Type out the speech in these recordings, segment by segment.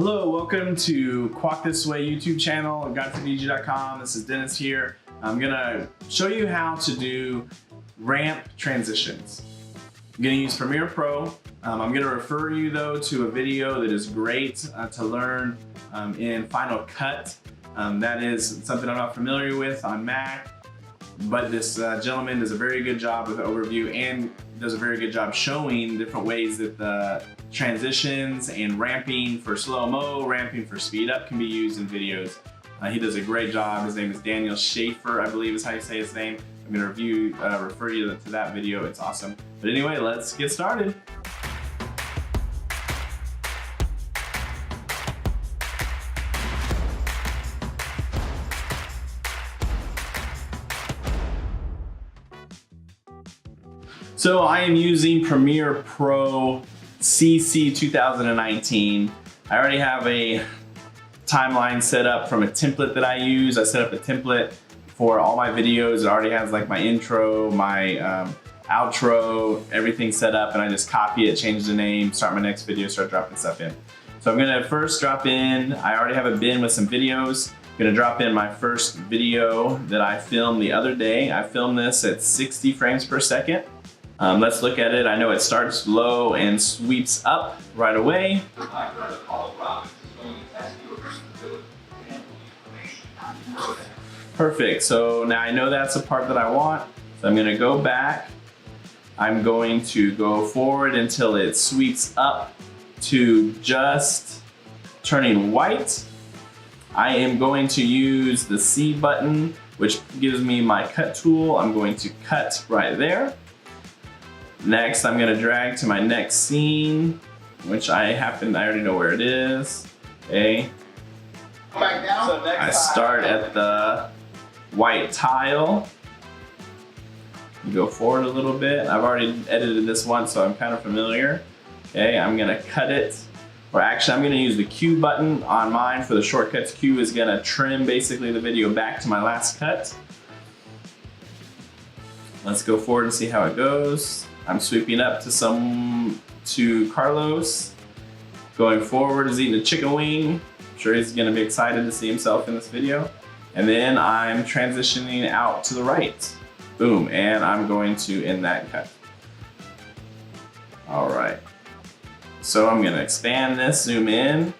Hello, welcome to Quack This Way YouTube channel, GuideForDJ.com. This is Dennis here. I'm gonna show you how to do ramp transitions. I'm gonna use Premiere Pro. I'm gonna refer you though to a video that is great to learn in Final Cut. That is something I'm not familiar with on Mac, but this gentleman does a very good job with the overview and does a very good job showing different ways that the transitions and ramping for slow-mo, ramping for speed up can be used in videos. He does a great job. His name is Daniel Schaefer, I believe is how you say his name. I'm gonna refer you to that video. It's awesome. But anyway, let's get started. So I am using Premiere Pro CC 2019. I already have a timeline set up from a template that I use. I set up a template for all my videos. It already has like my intro, my outro, everything set up, and I just copy it, change the name, start my next video, start dropping stuff in. So I'm gonna first drop in, I already have a bin with some videos. I'm gonna drop in my first video that I filmed the other day. I filmed this at 60 frames per second. Let's look at it. I know it starts low and sweeps up right away. Perfect, so now I know that's the part that I want. So I'm gonna go back. I'm going to go forward until it sweeps up to just turning white. I am going to use the C button, which gives me my cut tool. I'm going to cut right there. Next, I'm gonna drag to my next scene, which I already know where it is. Okay. So I start at the white tile. You go forward a little bit. I've already edited this once, so I'm kind of familiar. Okay, I'm gonna cut it. Or actually, I'm gonna use the Q button on mine for the shortcuts. Q is gonna trim basically the video back to my last cut. Let's go forward and see how it goes. I'm sweeping up to Carlos. Going forward is eating a chicken wing. I'm sure he's gonna be excited to see himself in this video. And then I'm transitioning out to the right. Boom, and I'm going to end that cut. All right. So I'm gonna expand this, zoom in.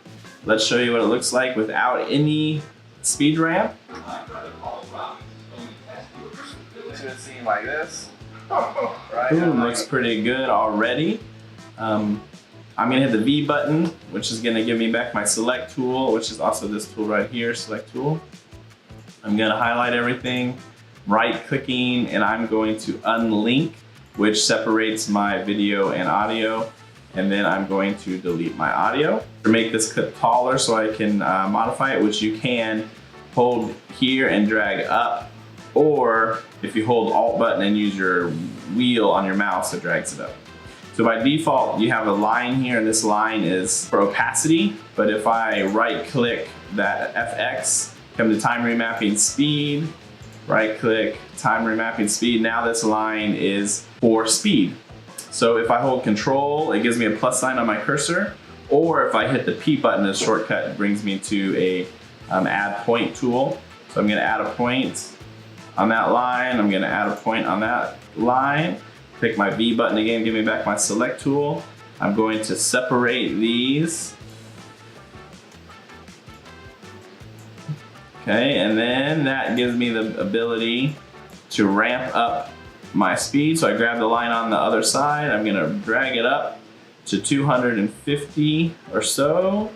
Let's show you what it looks like without any speed ramp. It's gonna seem like this. Right, boom, looks pretty good already. I'm gonna hit the V button, which is gonna give me back my select tool, which is also this tool right here, select tool. I'm gonna highlight everything, right clicking, and I'm going to unlink, which separates my video and audio. And then I'm going to delete my audio. To make this clip taller so I can modify it, which you can hold here and drag up, or if you hold Alt button and use your wheel on your mouse, it drags it up. So by default, you have a line here, and this line is for opacity, but if I right click that FX, come to time remapping speed, right click, time remapping speed, now this line is for speed. So if I hold Control, it gives me a plus sign on my cursor, or if I hit the P button as shortcut, it brings me to a add point tool. So I'm gonna add a point on that line, I'm gonna add a point on that line, pick my V button again, give me back my select tool. I'm going to separate these. Okay, and then that gives me the ability to ramp up my speed. So I grab the line on the other side, I'm gonna drag it up to 250 or so,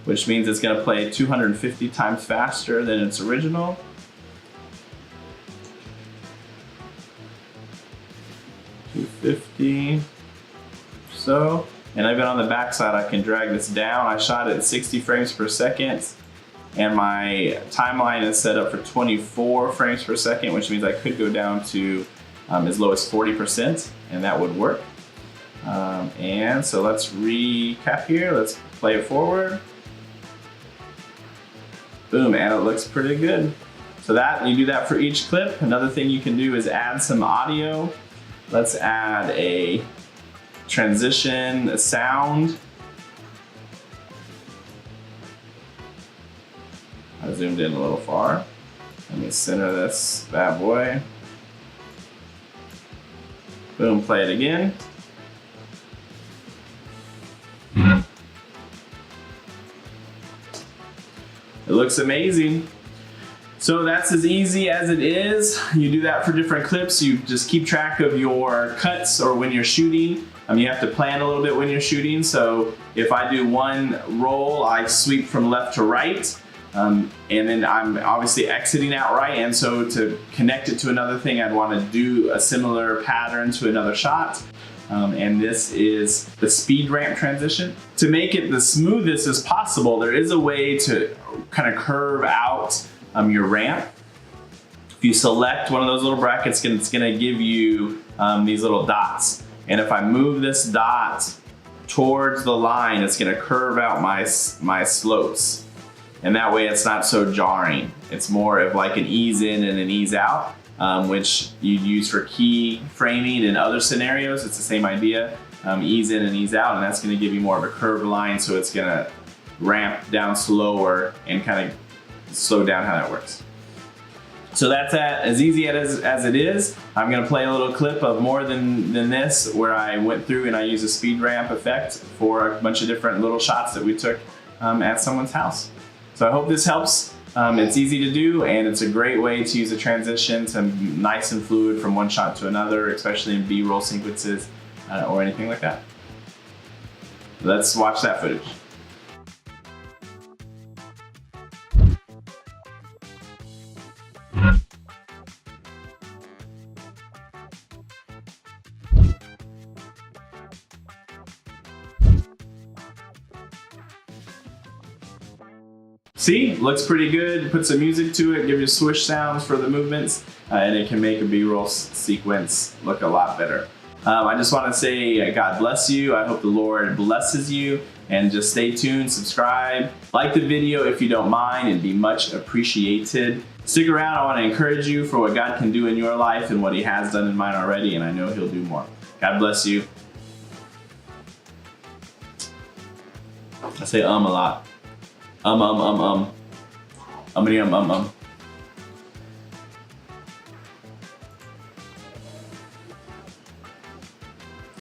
which means it's gonna play 250 times faster than its original. 250 so, and even on the back side I can drag this down. I shot it at 60 frames per second, and my timeline is set up for 24 frames per second, which means I could go down to as low as 40%, and that would work. And so let's recap here. Let's play it forward. Boom, and it looks pretty good. So you do that for each clip. Another thing you can do is add some audio. Let's add a transition, a sound. I zoomed in a little far. Let me center this bad boy. Boom, play it again. It looks amazing. So that's as easy as it is. You do that for different clips. You just keep track of your cuts or when you're shooting. You have to plan a little bit when you're shooting. So if I do one roll, I sweep from left to right. And then I'm obviously exiting out right. And so to connect it to another thing, I'd want to do a similar pattern to another shot. And this is the speed ramp transition. To make it the smoothest as possible, there is a way to kind of curve out your ramp. If you select one of those little brackets, it's gonna give you these little dots. And if I move this dot towards the line, it's gonna curve out my slopes. And that way it's not so jarring. It's more of like an ease in and an ease out, which you'd use for key framing in other scenarios. It's the same idea, ease in and ease out, and that's gonna give you more of a curved line, so it's gonna ramp down slower and kind of slow down how that works. So that's as easy as it is. I'm gonna play a little clip of more than this, where I went through and I used a speed ramp effect for a bunch of different little shots that we took at someone's house. So I hope this helps. It's easy to do, and it's a great way to use a transition to nice and fluid from one shot to another, especially in B-roll sequences or anything like that. Let's watch that footage. See, looks pretty good. Put some music to it, give you swish sounds for the movements, and it can make a B-roll sequence look a lot better. I just want to say God bless you. I hope the Lord blesses you, and just stay tuned, subscribe, like the video if you don't mind. It'd be much appreciated. Stick around. I want to encourage you for what God can do in your life and what He has done in mine already, and I know He'll do more. God bless you. I say a lot.